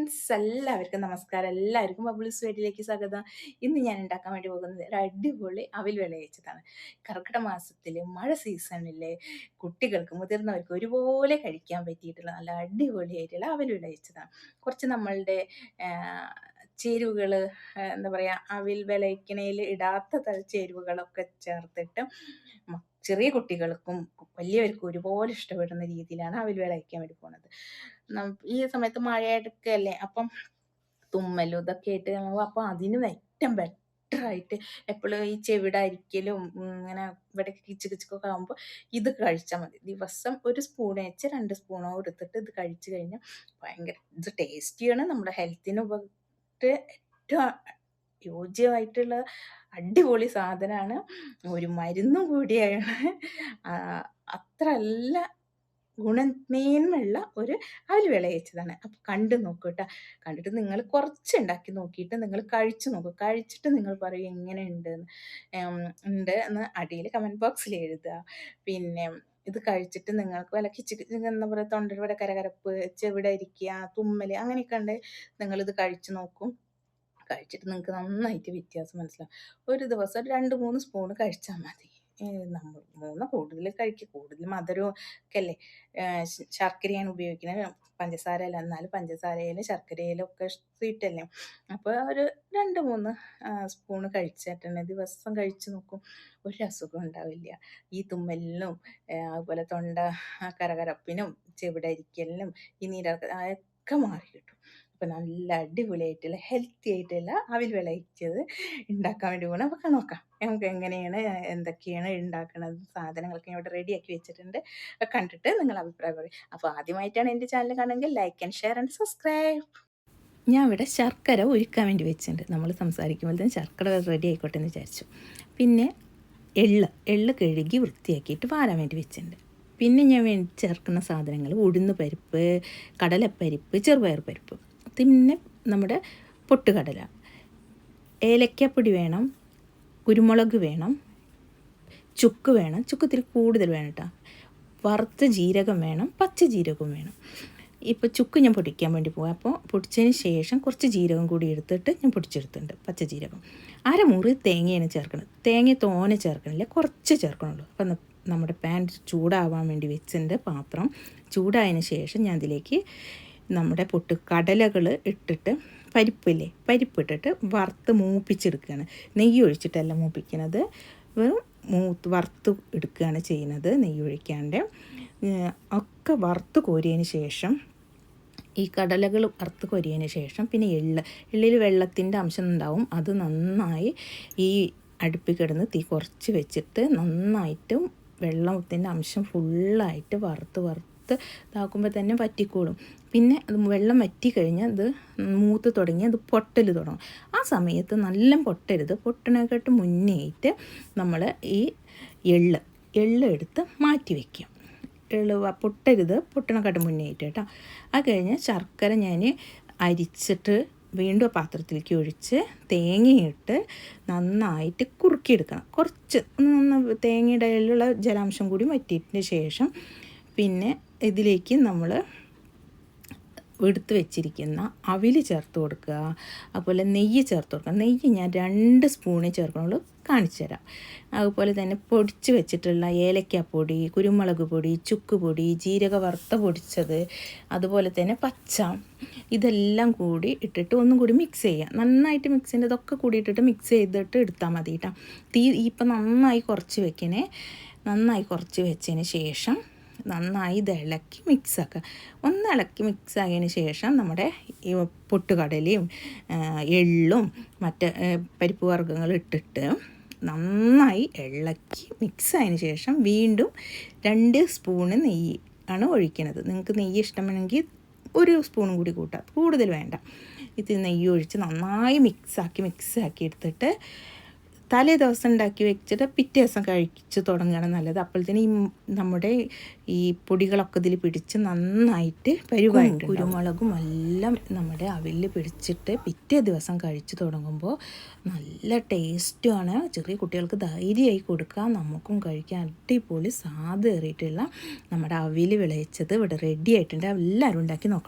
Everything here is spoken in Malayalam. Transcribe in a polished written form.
ഫ്രണ്ട്സ് എല്ലാവർക്കും നമസ്കാരം. എല്ലാവർക്കും ബബ്ലൂസ് വീട്ടിലേക്ക് സ്വാഗതം. ഇന്ന് ഞാൻ ഉണ്ടാക്കാൻ വേണ്ടി പോകുന്നത് ഒരു അടിപൊളി അവിൽ വിളയിച്ചതാണ്. കർക്കിടക മാസത്തിൽ മഴ സീസണിൽ കുട്ടികൾക്കും മുതിർന്നവർക്കും ഒരുപോലെ കഴിക്കാൻ പറ്റിയിട്ടുള്ള നല്ല അടിപൊളിയായിട്ടുള്ള അവിൽ വിളയിച്ചതാണ്. കുറച്ച് നമ്മളുടെ ചേരുവകൾ, എന്താ പറയുക, അവിൽ വിളയിക്കണയിൽ ഇടാത്ത ചേരുവകളൊക്കെ ചേർത്തിട്ട് ചെറിയ കുട്ടികൾക്കും വലിയവർക്കും ഒരുപോലെ ഇഷ്ടപ്പെടുന്ന രീതിയിലാണ് അവിൽ വിളയിക്കാൻ വേണ്ടി പോകുന്നത്. ഈ സമയത്ത് മഴയൊക്കെയല്ലേ, അപ്പം തുമ്മലും ഇതൊക്കെ ആയിട്ട് അപ്പം അതിന് ഏറ്റവും ബെറ്ററായിട്ട് എപ്പോഴും ഈ ചെവിടരിക്കലും ഇങ്ങനെ ഇവിടെ കിച്ച് കിച്ചൊക്കെ ആകുമ്പോൾ ഇത് കഴിച്ചാൽ മതി. ദിവസം ഒരു സ്പൂൺ വെച്ച് 2 സ്പൂണോ എടുത്തിട്ട് ഇത് കഴിച്ചു കഴിഞ്ഞാൽ ഭയങ്കര ഇത് ടേസ്റ്റിയാണ്. നമ്മുടെ ഹെൽത്തിന് ഏറ്റവും യോജ്യമായിട്ടുള്ള അടിപൊളി സാധനമാണ്. ഒരു മരുന്നും കൂടിയാണ്. അത്ര നല്ല ഗുണമേന്മയുള്ള ഒരു അവിൽ വിളയിച്ചതാണ്. അപ്പോൾ കണ്ടു നോക്കൂ കേട്ടോ. കണ്ടിട്ട് നിങ്ങൾ കുറച്ച് ഉണ്ടാക്കി നോക്കിയിട്ട് നിങ്ങൾ കഴിച്ചു നോക്കൂ. കഴിച്ചിട്ട് നിങ്ങൾ പറയും എങ്ങനെ ഉണ്ട് എന്ന് അടിയിൽ കമൻറ്റ് ബോക്സിൽ എഴുതുക. പിന്നെ ഇത് കഴിച്ചിട്ട് നിങ്ങൾക്ക് വല്ല എന്താ പറയുക, തൊണ്ടയുടെ കരകരപ്പ്, ചെവിടെ ഇരിക്കുക, തുമ്മൽ അങ്ങനെയൊക്കെ ഉണ്ട്, നിങ്ങളിത് കഴിച്ചു നോക്കും. കഴിച്ചിട്ട് നിങ്ങൾക്ക് നന്നായിട്ട് വ്യത്യാസം മനസ്സിലാവും. ഒരു ദിവസം 2-3 സ്പൂൺ കഴിച്ചാൽ മതി. നമ്മൾ 3 കൂടുതൽ കഴിക്കുക. കൂടുതൽ മധുരവും ഒക്കെ അല്ലേ, ശർക്കരയാണ് ഉപയോഗിക്കുന്നത്, പഞ്ചസാര അല്ല. എന്നാലും പഞ്ചസാരയിലും ശർക്കരയിലും ഒക്കെ സ്വീറ്റല്ലേ. അപ്പോൾ ഒരു 2-3 സ്പൂണ് കഴിച്ചിട്ടുണ്ട് ദിവസം കഴിച്ച് നോക്കും. ഒരു അസുഖം ഉണ്ടാവില്ല. ഈ തുമ്മലിനും അതുപോലെ തൊണ്ട കരകരപ്പിനും ചെവിടരിക്കലിനും ഈ നീരൊക്കെ മാറി കിട്ടും. അപ്പോൾ നല്ല അടിപൊളിയായിട്ടുള്ള ഹെൽത്തി ആയിട്ടുള്ള അവിൽ വിളയിച്ചത് ഉണ്ടാക്കാൻ വേണ്ടി പോകണം. അപ്പോൾ നോക്കാം നമുക്ക് എങ്ങനെയാണ്, എന്തൊക്കെയാണ് ഉണ്ടാക്കുന്നത്. സാധനങ്ങളൊക്കെ ഇവിടെ റെഡിയാക്കി വെച്ചിട്ടുണ്ട്. കണ്ടിട്ട് നിങ്ങൾ അഭിപ്രായം പറയും. അപ്പോൾ ആദ്യമായിട്ടാണ് എൻ്റെ ചാനൽ കാണുമെങ്കിൽ like and share and subscribe. ഞാൻ ഇവിടെ ശർക്കര ഉരുക്കാൻ വേണ്ടി വെച്ചിട്ടുണ്ട്. നമ്മൾ സംസാരിക്കുമ്പോൾ തന്നെ ശർക്കര റെഡി ആയിക്കോട്ടെ എന്ന് വിചാരിച്ചു. പിന്നെ എള്ള് കഴുകി വൃത്തിയാക്കിയിട്ട് വാരാൻ വേണ്ടി വെച്ചിട്ടുണ്ട്. പിന്നെ ഞാൻ ചേർക്കുന്ന സാധനങ്ങൾ ഉഴുന്ന് പരിപ്പ്, കടലപ്പരിപ്പ്, ചെറുപയർ പരിപ്പ്, പിന്നെ നമ്മുടെ പൊട്ടുകടല, ഏലക്കപ്പൊടി വേണം, കുരുമുളക് വേണം, ചുക്ക് വേണം. ചുക്ക് ഇത്തിരി കൂടുതൽ വേണം കേട്ടോ. വറുത്ത ജീരകം വേണം, പച്ച ജീരകം വേണം. ഇപ്പോൾ ചുക്ക് ഞാൻ പൊടിക്കാൻ വേണ്ടി പോകാം. അപ്പോൾ പൊടിച്ചതിന് ശേഷം കുറച്ച് ജീരകം കൂടി എടുത്തിട്ട് ഞാൻ പൊടിച്ചെടുത്തിട്ടുണ്ട്, പച്ച ജീരകം. അരമുറി തേങ്ങയാണ് ചേർക്കുന്നത്. തേങ്ങ തോനെ ചേർക്കണില്ല, കുറച്ച് ചേർക്കണുള്ളൂ. അപ്പം നമ്മുടെ പാൻ ചൂടാവാൻ വേണ്ടി വെച്ചിട്ടുണ്ട്. പാത്രം ചൂടായതിന് ശേഷം ഞാൻ അതിലേക്ക് നമ്മുടെ കടലകൾ ഇട്ടിട്ട്, പരിപ്പില്ലേ, പരിപ്പിട്ടിട്ട് വറുത്ത് മൂപ്പിച്ചെടുക്കുകയാണ്. നെയ്യ് ഒഴിച്ചിട്ടല്ല മൂപ്പിക്കുന്നത്, വെറും വറുത്ത് എടുക്കുകയാണ് ചെയ്യുന്നത്, നെയ്യ് ഒഴിക്കാണ്ട്. ഒക്കെ വറുത്ത് കോരിയതിന് ശേഷം, ഈ കടലകൾ വറുത്ത് കോരിയതിന് ശേഷം പിന്നെ എള്ളിൽ വെള്ളത്തിൻ്റെ അംശം ഉണ്ടാവും. അത് നന്നായി ഈ അടുപ്പിൽ കിടന്ന് തീ കുറച്ച് വെച്ചിട്ട് നന്നായിട്ട് വെള്ളത്തിൻ്റെ അംശം ഫുള്ളായിട്ട് വറുത്ത് ഇതാക്കുമ്പോൾ തന്നെ വറ്റിക്കോളും. പിന്നെ അത് വെള്ളം വറ്റി കഴിഞ്ഞാൽ അത് മൂത്ത് തുടങ്ങി അത് പൊട്ടൽ തുടങ്ങും. ആ സമയത്ത് നല്ല പൊട്ടരുത്. പൊട്ടണേക്കാട്ട് മുന്നേയിട്ട് നമ്മൾ ഈ എള്ള് എടുത്ത് മാറ്റി വയ്ക്കും. പൊട്ടരുത്, പൊട്ടണക്കാട്ട് മുന്നേയിട്ട് കേട്ടോ. അത് കഴിഞ്ഞ് ശർക്കര ഞാൻ അരിച്ചിട്ട് വീണ്ടും പാത്രത്തിലേക്ക് ഒഴിച്ച് തേങ്ങയിട്ട് നന്നായിട്ട് കുറുക്കിയെടുക്കണം. കുറച്ച് തേങ്ങയുടെ ഉള്ള ജലാംശം കൂടി വറ്റിയതിന് ശേഷം പിന്നെ ഇതിലേക്ക് നമ്മൾ എടുത്ത് വെച്ചിരിക്കുന്ന അവിൽ ചേർത്ത് കൊടുക്കുക. അതുപോലെ നെയ്യ് ചേർത്ത് കൊടുക്കുക. നെയ്യ് ഞാൻ 2 സ്പൂണേ ചേർക്കണുള്ളൂ, കാണിച്ചു തരാം. അതുപോലെ തന്നെ പൊടിച്ച് വെച്ചിട്ടുള്ള ഏലക്കാപ്പൊടി, കുരുമുളക് പൊടി, ചുക്ക് പൊടി, ജീരക വറുത്ത പൊടിച്ചത്, അതുപോലെ തന്നെ പച്ച, ഇതെല്ലാം കൂടി ഇട്ടിട്ട് ഒന്നും കൂടി മിക്സ് ചെയ്യുക. നന്നായിട്ട് മിക്സ് ചെയ്യേണ്ടത്, ഇതൊക്കെ കൂടി ഇട്ടിട്ട് മിക്സ് ചെയ്തിട്ട് എടുത്താൽ മതി കേട്ടോ. തീ ഇപ്പം നന്നായി കുറച്ച് വെക്കണേ. നന്നായി കുറച്ച് വെച്ചതിന് ശേഷം നന്നായി ഇത് ഇളക്കി മിക്സാക്കുക. ഒന്ന് ഇളക്കി മിക്സായതിന് ശേഷം നമ്മുടെ ഈ പൊട്ടുകടലയും എള്ളും മറ്റ് പരിപ്പ് വർഗ്ഗങ്ങൾ ഇട്ടിട്ട് നന്നായി ഇളക്കി മിക്സായതിന് ശേഷം വീണ്ടും 2 സ്പൂണ് നെയ്യ് ആണ് ഒഴിക്കുന്നത്. നിങ്ങൾക്ക് നെയ്യ് ഇഷ്ടമാണെങ്കിൽ 1 സ്പൂണും കൂടി കൂട്ടാം, കൂടുതൽ വേണ്ട. ഇത് നെയ്യ് ഒഴിച്ച് നന്നായി മിക്സാക്കി എടുത്തിട്ട് തലേ ദിവസം ഉണ്ടാക്കി വെച്ചിട്ട് പിറ്റേ ദിവസം കഴിച്ച് തുടങ്ങുകയാണ് നല്ലത്. അപ്പോഴത്തേന് നമ്മുടെ ഈ പൊടികളൊക്കെ ഇതിൽ പിടിച്ച് നന്നായിട്ട് പരുവായിട്ട് കുരുമുളകും എല്ലാം നമ്മുടെ അവിൽ പിടിച്ചിട്ട് പിറ്റേ ദിവസം കഴിച്ച് തുടങ്ങുമ്പോൾ നല്ല ടേസ്റ്റുമാണ്. ചെറിയ കുട്ടികൾക്ക് ധൈര്യമായി കൊടുക്കാം, നമുക്കും കഴിക്കാൻ അടിപൊളി സ്വാദേറിയിട്ടുള്ള നമ്മുടെ അവിൽ വിളയിച്ചത് ഇവിടെ റെഡി ആയിട്ടുണ്ട്. എല്ലാവരും ഉണ്ടാക്കി നോക്കണം.